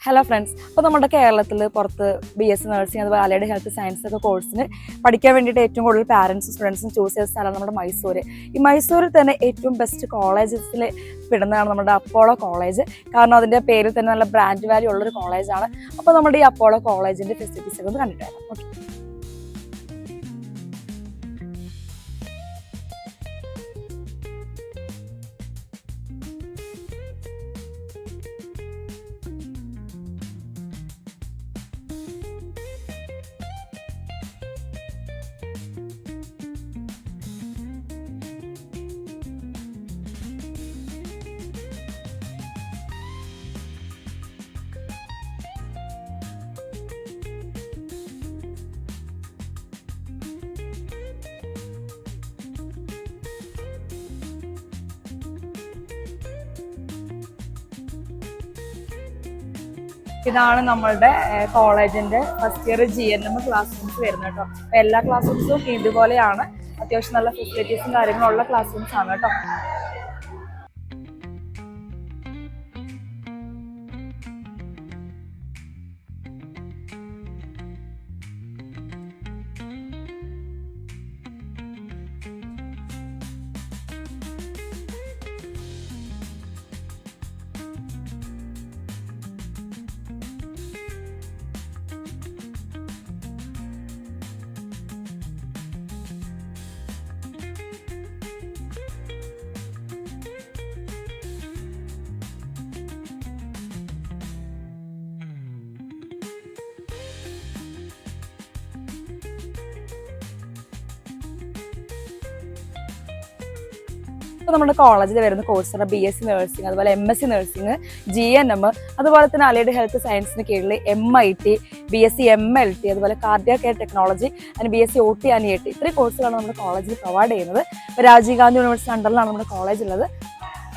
Hello friends, അപ്പോൾ നമ്മുടെ കേരളത്തിൽ പുറത്ത് BSc നഴ്സിംഗ് അതുപോലെ അലൈഡ് ഹെൽത്ത് സയൻസ് ഒക്കെ കോഴ്സിന് പഠിക്കാൻ വേണ്ടിയിട്ട് ഏറ്റവും കൂടുതൽ പാരൻസും സ്റ്റുഡൻസും ചൂസ് ചെയ്ത സ്ഥലമാണ് നമ്മുടെ മൈസൂർ. ഈ മൈസൂരിൽ തന്നെ ഏറ്റവും ബെസ്റ്റ് കോളേജസിൽ പെടുന്നതാണ് നമ്മുടെ അപ്പോളോ കോളേജ്. കാരണം അതിൻ്റെ പേരിൽ തന്നെ നല്ല ബ്രാൻഡ് വാല്യൂ ഉള്ളൊരു കോളേജാണ്. അപ്പോൾ നമ്മുടെ ഈ അപ്പോളോ കോളേജിൻ്റെ ഫെസിലിറ്റീസ് ഒക്കെ ഒന്ന് കണ്ടിട്ട് വരാം. ഓക്കെ, ഇതാണ് നമ്മളുടെ കോളേജിന്റെ first year GNM class rooms വരുന്നത് കേട്ടോ. അപ്പൊ എല്ലാ ക്ലാസ് റൂംസും ഇതുപോലെയാണ്. അത്യാവശ്യം നല്ല ഫെസിലിറ്റീസും കാര്യങ്ങളും ഉള്ള ക്ലാസ് റൂംസ് ആണ് കേട്ടോ. ഇപ്പോൾ നമ്മുടെ കോളേജിൽ വരുന്ന കോഴ്സാണ് BSc നഴ്സിംഗ്, അതുപോലെ MSc നഴ്സിംഗ്, GNM, അതുപോലെ തന്നെ അലൈഡ് ഹെൽത്ത് സയൻസിന് കീഴിൽ MIT, BSc MLT, അതുപോലെ cardiac care technology and BSc OT and AT. ഇത്രയും കോഴ്സുകളാണ് നമ്മുടെ കോളേജിൽ പ്രൊവൈഡ് ചെയ്യുന്നത്. ഇപ്പോൾ രാജീവ് ഗാന്ധി യൂണിവേഴ്സിറ്റി അണ്ടറിലാണ് നമ്മുടെ കോളേജ് ഉള്ളത്.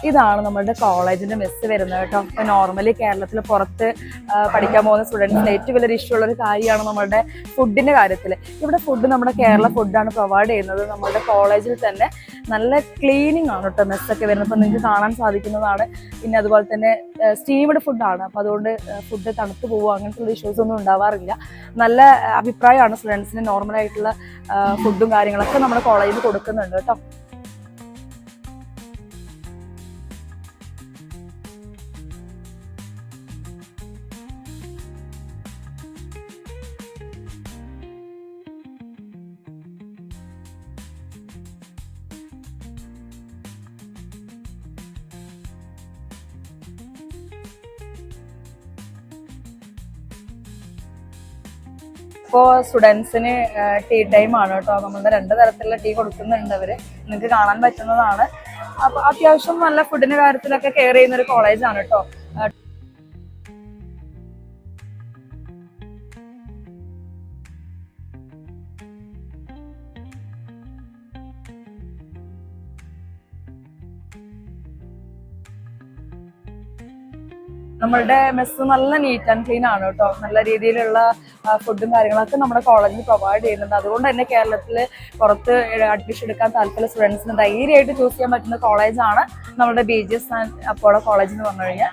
ഇതാണ് നമ്മുടെ കോളേജിന്റെ മെസ്സ് വരുന്നത് കേട്ടോ. ഇപ്പൊ നോർമലി കേരളത്തിൽ പുറത്ത് പഠിക്കാൻ പോകുന്ന സ്റ്റുഡൻസിന് ഏറ്റവും വലിയൊരു ഇഷ്യൂ ഉള്ള ഒരു കാര്യമാണ് നമ്മുടെ ഫുഡിന്റെ കാര്യത്തിൽ. ഇവിടെ ഫുഡ് നമ്മുടെ കേരള ഫുഡാണ് പ്രൊവൈഡ് ചെയ്യുന്നത്. നമ്മുടെ കോളേജിൽ തന്നെ നല്ല ക്ലീനിങ് ആണ് കേട്ടോ മെസ്സൊക്കെ വരുന്നത്. അപ്പോൾ നിങ്ങൾക്ക് കാണാൻ സാധിക്കുന്നതാണ്. പിന്നെ അതുപോലെ തന്നെ സ്റ്റീംഡ് ഫുഡാണ്. അപ്പോൾ അതുകൊണ്ട് ഫുഡ് തണുത്ത് പോകുക അങ്ങനത്തെ ഇഷ്യൂസ് ഒന്നും ഉണ്ടാവാറില്ല. നല്ല അഭിപ്രായമാണ് സ്റ്റുഡൻസിന്. നോർമലായിട്ടുള്ള ഫുഡും കാര്യങ്ങളൊക്കെ നമ്മുടെ കോളേജിൽ കൊടുക്കുന്നുണ്ട് കേട്ടോ. ഇപ്പോൾ സ്റ്റുഡൻസിന് ടീ ടൈം ആണ് കേട്ടോ. നമ്മളുടെ 2 തരത്തിലുള്ള ടീ കൊടുക്കുന്നുണ്ട് അവര്. നിങ്ങൾക്ക് കാണാൻ പറ്റുന്നതാണ്. അപ്പൊ അത്യാവശ്യം നല്ല ഫുഡിന്റെ കാര്യത്തിലൊക്കെ കെയർ ചെയ്യുന്ന ഒരു കോളേജാണ് കേട്ടോ. നമ്മളുടെ മെസ്സ് നല്ല നീറ്റ് ആൻഡ് ക്ലീൻ ആണ് കേട്ടോ. നല്ല രീതിയിലുള്ള ഫുഡും കാര്യങ്ങളൊക്കെ നമ്മുടെ കോളേജിൽ പ്രൊവൈഡ് ചെയ്യുന്നുണ്ട്. അതുകൊണ്ട് തന്നെ കേരളത്തിൽ പുറത്ത് അഡ്മിഷൻ എടുക്കാൻ താല്പര്യ സ്റ്റുഡൻസിന് ധൈര്യമായിട്ട് ചൂസ് ചെയ്യാൻ പറ്റുന്ന കോളേജാണ് നമ്മുടെ BGS ആൻഡ് അപ്പോളോ കോളേജ് എന്ന് പറഞ്ഞു കഴിഞ്ഞാൽ.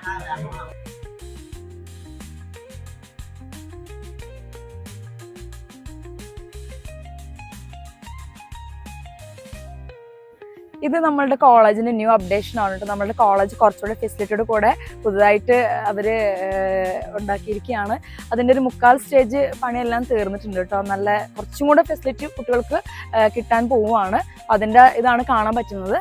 ഇത് നമ്മളുടെ കോളേജിന്റെ ന്യൂ അപ്ഡേഷൻ ആണ് കേട്ടോ. നമ്മളുടെ കോളേജ് കുറച്ചുകൂടെ ഫെസിലിറ്റിയോട് കൂടെ പുതുതായിട്ട് അവര് ഉണ്ടാക്കിയിരിക്കുകയാണ്. അതിൻ്റെ ഒരു 1/4 സ്റ്റേജ് പണിയെല്ലാം തീർന്നിട്ടുണ്ട് കേട്ടോ. നല്ല കുറച്ചും കൂടെ ഫെസിലിറ്റി കുട്ടികൾക്ക് കിട്ടാൻ പോവുകയാണ്. അതിൻ്റെ ഇതാണ് കാണാൻ പറ്റുന്നത്.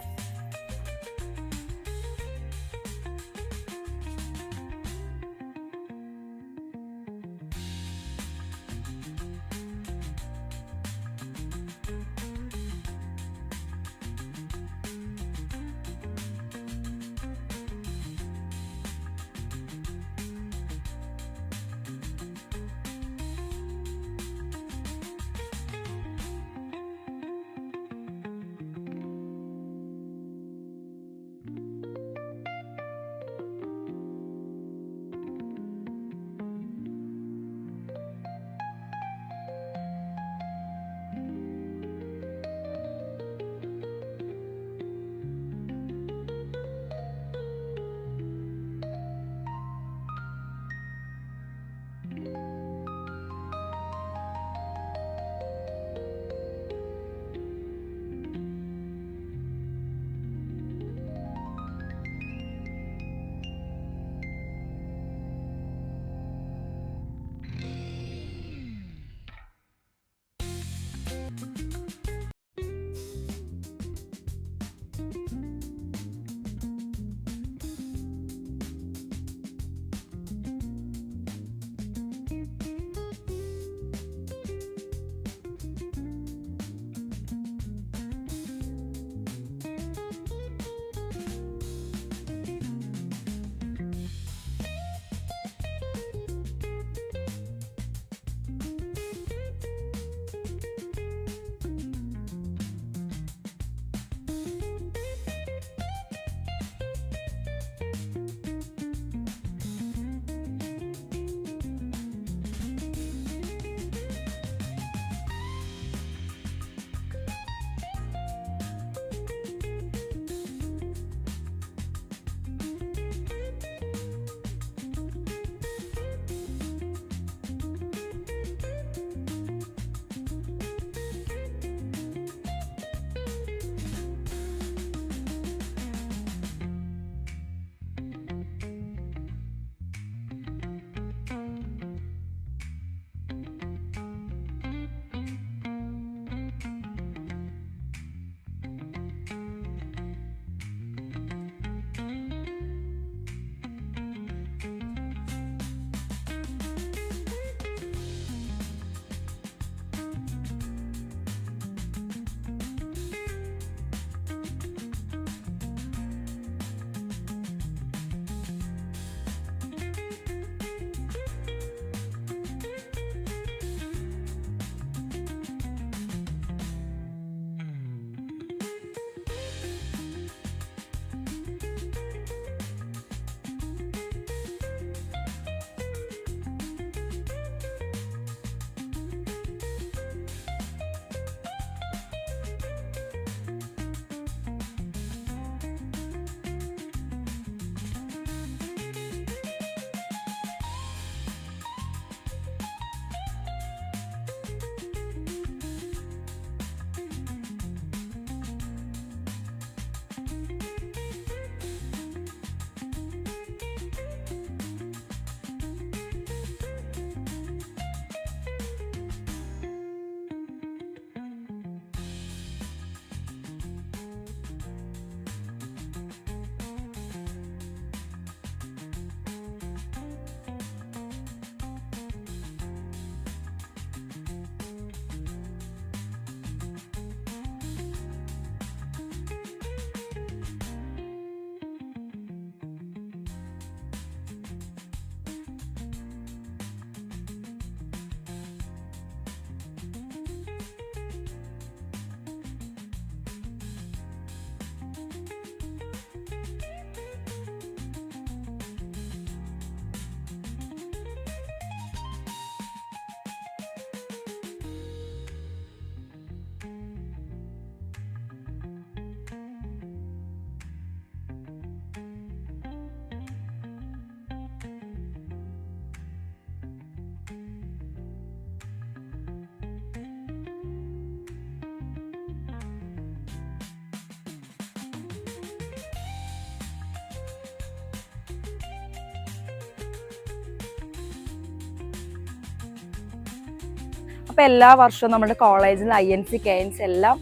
അപ്പോൾ എല്ലാ വർഷവും നമ്മുടെ കോളേജിൽ INC KNC എല്ലാം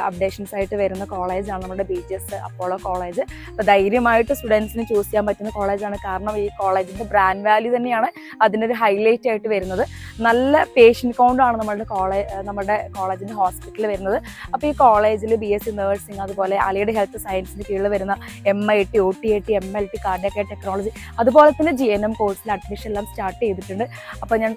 അപ്ഡേഷൻസ് ആയിട്ട് വരുന്ന കോളേജാണ് നമ്മുടെ BGS അപ്പോളോ കോളേജ്. അപ്പോൾ ധൈര്യമായിട്ട് സ്റ്റുഡൻസിന് ചൂസ് ചെയ്യാൻ പറ്റുന്ന കോളേജാണ്. കാരണം ഈ കോളേജിൻ്റെ ബ്രാൻഡ് വാല്യൂ തന്നെയാണ് അതിൻ്റെ ഒരു ഹൈലൈറ്റ് ആയിട്ട് വരുന്നത്. നല്ല പേഷ്യൻ്റ് കൗണ്ടാണ് നമ്മുടെ കോളേജിൻ്റെ ഹോസ്പിറ്റലിൽ വരുന്നത്. അപ്പോൾ ഈ കോളേജിൽ BSc നഴ്സിംഗ്, അതുപോലെ അലൈഡ് ഹെൽത്ത് സയൻസിന് കീഴിൽ വരുന്ന MIT, OTAT, MLT, cardiac technology, അതുപോലെ തന്നെ GNM കോഴ്സിൽ അഡ്മിഷൻ എല്ലാം സ്റ്റാർട്ട് ചെയ്തിട്ടുണ്ട്. അപ്പോൾ ഞാൻ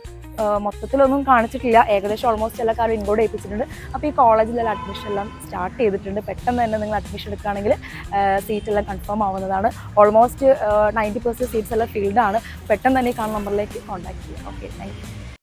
മൊത്തത്തിലൊന്നും കാണിച്ചിട്ടില്ല, ഏകദേശം ഓൾമോസ്റ്റ് എല്ലാ കാര്യം ഇൻക്ലൂഡ് ചെയ്യിപ്പിച്ചിട്ടുണ്ട്. അപ്പോൾ ഈ കോളേജിലെല്ലാം അഡ്മിഷൻ എല്ലാം സ്റ്റാർട്ട് ചെയ്തിട്ടുണ്ട്. പെട്ടെന്ന് തന്നെ നിങ്ങൾ അഡ്മിഷൻ എടുക്കുകയാണെങ്കിൽ സീറ്റ് എല്ലാം കൺഫേം ആവുന്നതാണ്. ഓൾമോസ്റ്റ് 90% സീറ്റ്സ് എല്ലാം ഫിൽഡ് ആണ്. പെട്ടെന്ന് തന്നെ ഈ കാണുന്ന നമ്പറിലേക്ക് കോൺടാക്ട് ചെയ്യാം. Okay, thank you.